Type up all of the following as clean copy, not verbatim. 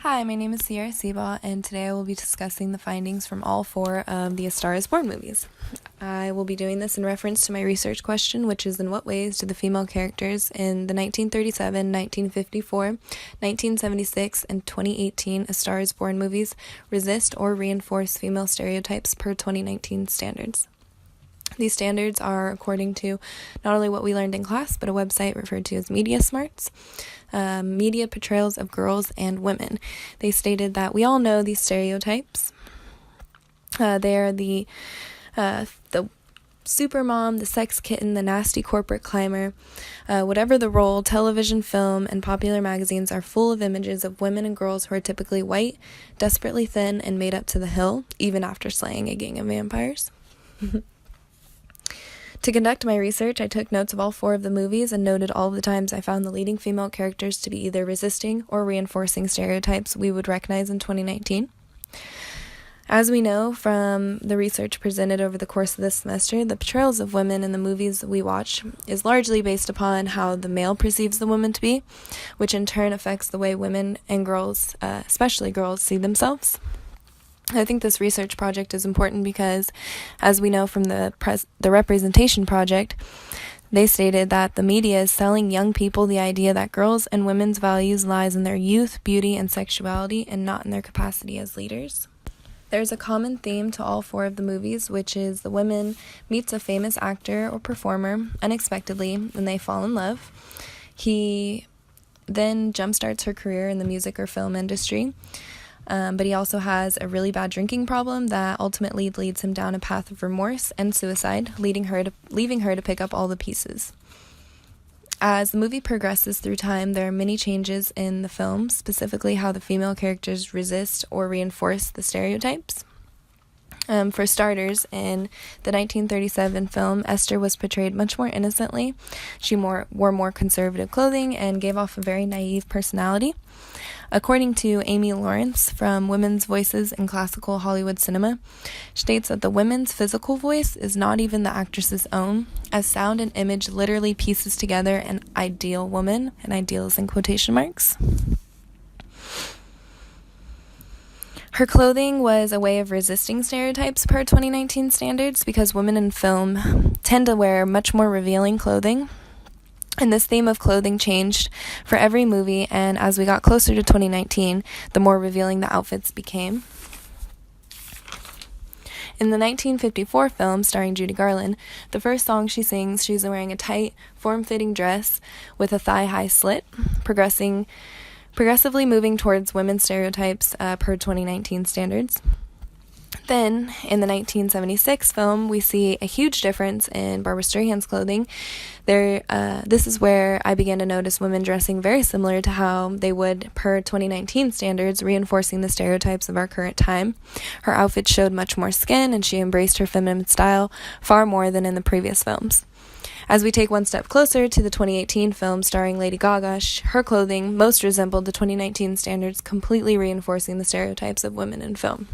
Hi, my name is Sierra Seabaugh, and today I will be discussing the findings from all four of the A Star is Born movies. I will be doing this in reference to my research question, which is in what ways do the female characters in the 1937, 1954, 1976, and 2018 A Star is Born movies resist or reinforce female stereotypes per 2019 standards? These standards are according to not only what we learned in class, but a website referred to as Media Smarts, media portrayals of girls and women. They stated that we all know these stereotypes. They are the super mom, the sex kitten, the nasty corporate climber. Whatever the role, television, film, and popular magazines are full of images of women and girls who are typically white, desperately thin, and made up to the hill, even after slaying a gang of vampires. To conduct my research, I took notes of all four of the movies and noted all of the times I found the leading female characters to be either resisting or reinforcing stereotypes we would recognize in 2019. As we know from the research presented over the course of this semester, the portrayals of women in the movies we watch is largely based upon how the male perceives the woman to be, which in turn affects the way women and girls, especially girls, see themselves. I think this research project is important because, as we know from the Representation Project, they stated that the media is selling young people the idea that girls' and women's values lies in their youth, beauty, and sexuality, and not in their capacity as leaders. There's a common theme to all four of the movies, which is the woman meets a famous actor or performer unexpectedly, and they fall in love. He then jumpstarts her career in the music or film industry. But he also has a really bad drinking problem that ultimately leads him down a path of remorse and suicide, leaving her to pick up all the pieces. As the movie progresses through time, there are many changes in the film, specifically how the female characters resist or reinforce the stereotypes. For starters, in the 1937 film, Esther was portrayed much more innocently. She wore more conservative clothing and gave off a very naive personality. According to Amy Lawrence from Women's Voices in Classical Hollywood Cinema, states that the women's physical voice is not even the actress's own, as sound and image literally pieces together an ideal woman, and ideal is in quotation marks. Her clothing was a way of resisting stereotypes per 2019 standards because women in film tend to wear much more revealing clothing. And this theme of clothing changed for every movie, and as we got closer to 2019, the more revealing the outfits became. In the 1954 film starring Judy Garland, the first song she sings, she's wearing a tight, form-fitting dress with a thigh-high slit, progressively moving towards women's stereotypes per 2019 standards. Then, in the 1976 film, we see a huge difference in Barbra Streisand's clothing. This is where I began to notice women dressing very similar to how they would per 2019 standards, reinforcing the stereotypes of our current time. Her outfit showed much more skin, and she embraced her feminine style far more than in the previous films. As we take one step closer to the 2018 film starring Lady Gaga, her clothing most resembled the 2019 standards, completely reinforcing the stereotypes of women in film.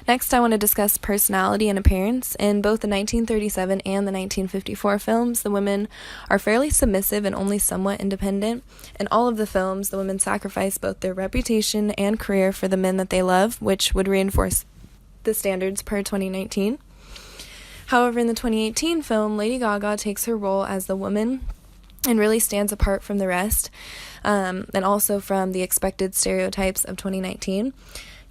Next, I want to discuss personality and appearance. In both the 1937 and the 1954 films, the women are fairly submissive and only somewhat independent. In all of the films, the women sacrifice both their reputation and career for the men that they love, which would reinforce the standards per 2019. However, in the 2018 film, Lady Gaga takes her role as the woman and really stands apart from the rest, and also from the expected stereotypes of 2019.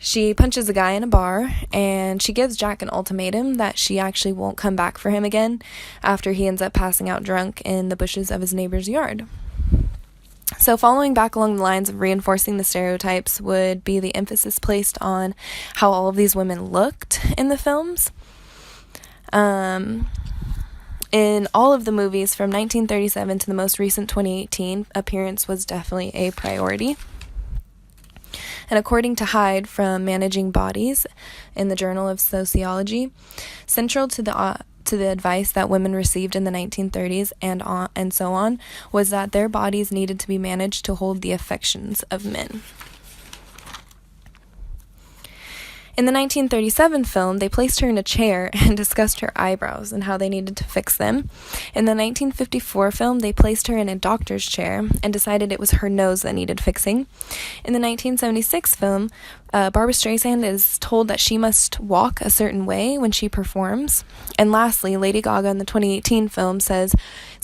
She punches a guy in a bar, and she gives Jack an ultimatum that she actually won't come back for him again after he ends up passing out drunk in the bushes of his neighbor's yard. So following back along the lines of reinforcing the stereotypes would be the emphasis placed on how all of these women looked in the films. In all of the movies from 1937 to the most recent 2018, appearance was definitely a priority. And according to Hyde from Managing Bodies in the Journal of Sociology, central to the advice that women received in the 1930s and so on was that their bodies needed to be managed to hold the affections of men. In the 1937 film, they placed her in a chair and discussed her eyebrows and how they needed to fix them. In the 1954 film, they placed her in a doctor's chair and decided it was her nose that needed fixing. In the 1976 film, Barbra Streisand is told that she must walk a certain way when she performs. And lastly, Lady Gaga in the 2018 film says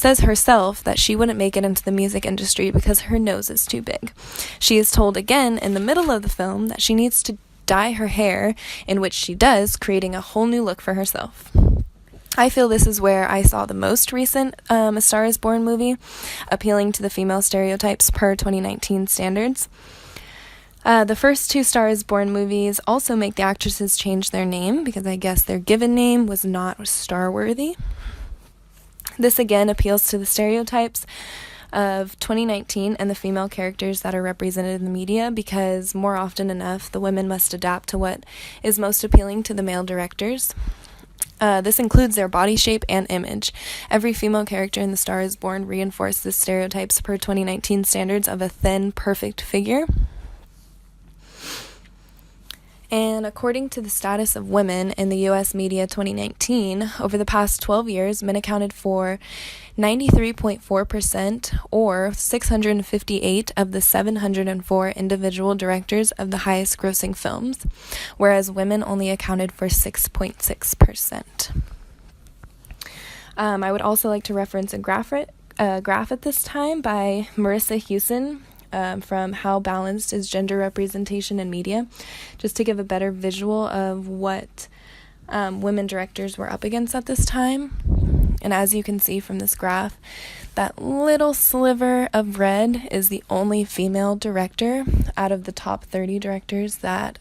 herself that she wouldn't make it into the music industry because her nose is too big. She is told again in the middle of the film that she needs to dye her hair, in which she does, creating a whole new look for herself. I feel this is where I saw the most recent A Star is Born movie, appealing to the female stereotypes per 2019 standards. The first two Star is Born movies also make the actresses change their name because I guess their given name was not star-worthy. This again appeals to the stereotypes of 2019 and the female characters that are represented in the media because more often enough the women must adapt to what is most appealing to the male directors. This includes their body shape and image. Every female character in The Star is Born reinforced the stereotypes per 2019 standards of a thin, perfect figure. And according to the status of women in the U.S. media 2019, over the past 12 years, men accounted for 93.4% or 658 of the 704 individual directors of the highest grossing films, whereas women only accounted for 6.6%. I would also like to reference a graph at this time by Marissa Hewson, from How Balanced is Gender Representation in Media, just to give a better visual of what women directors were up against at this time. And as you can see from this graph, that little sliver of red is the only female director out of the top 30 directors that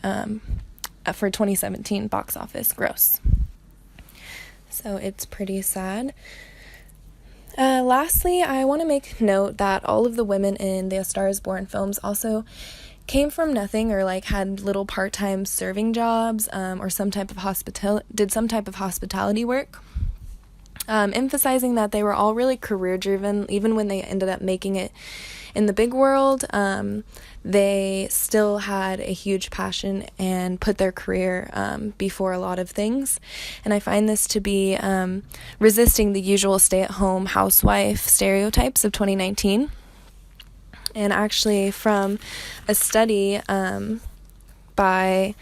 for 2017 box office gross. So it's pretty sad. Lastly, I want to make note that all of the women in the A Star is Born films also came from nothing or had little part-time serving jobs or did some type of hospitality work, emphasizing that they were all really career-driven. Even when they ended up making it in the big world, they still had a huge passion and put their career before a lot of things. And I find this to be resisting the usual stay-at-home housewife stereotypes of 2019. And actually, from a study by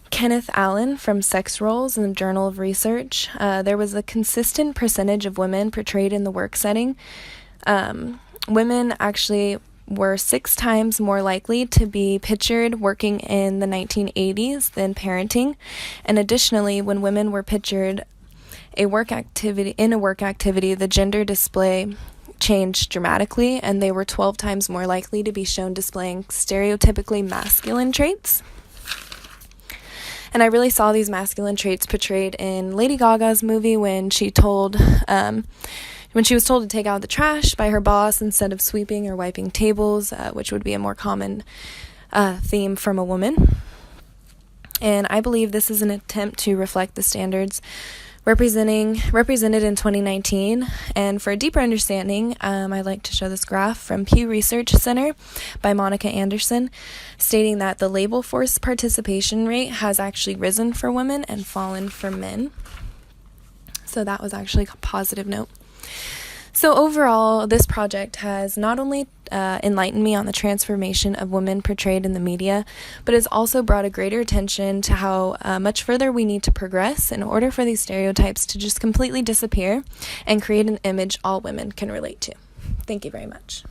Kenneth Allen from Sex Roles in the Journal of Research, there was a consistent percentage of women portrayed in the work setting. Women actually were 6 times more likely to be pictured working in the 1980s than parenting. And additionally, when women were pictured in a work activity, the gender display changed dramatically, and they were 12 times more likely to be shown displaying stereotypically masculine traits. And I really saw these masculine traits portrayed in Lady Gaga's movie when she was told to take out the trash by her boss instead of sweeping or wiping tables, which would be a more common theme from a woman. And I believe this is an attempt to reflect the standards represented in 2019. And for a deeper understanding, I'd like to show this graph from Pew Research Center by Monica Anderson, stating that the labor force participation rate has actually risen for women and fallen for men. So that was actually a positive note. So overall, this project has not only enlightened me on the transformation of women portrayed in the media, but has also brought a greater attention to how much further we need to progress in order for these stereotypes to just completely disappear and create an image all women can relate to. Thank you very much.